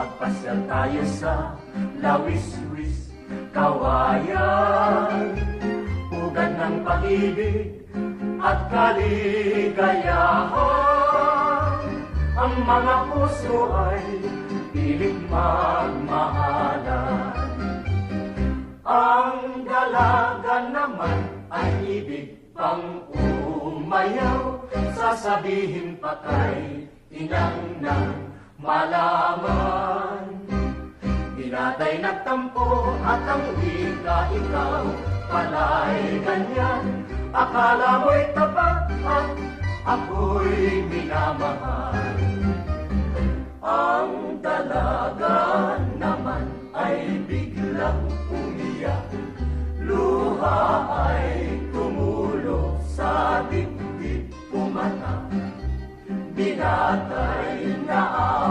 Magpasyal tayo sa lawis-wis kawayan, ugan ng pag-ibig at kaligayahan. Ang mga puso ay pilit magmahalan. Ang dalaga naman ay ibig pang umayaw, sasabihin patay, inang nang malaman. Binatay nagtampo at ang wika ikaw pala'y ganyan. Akala mo'y tapat at ako'y minamahal. Ang dalaga naman ay biglang umiyak, luha ay tumulo sa dibdib, pumata. Binatay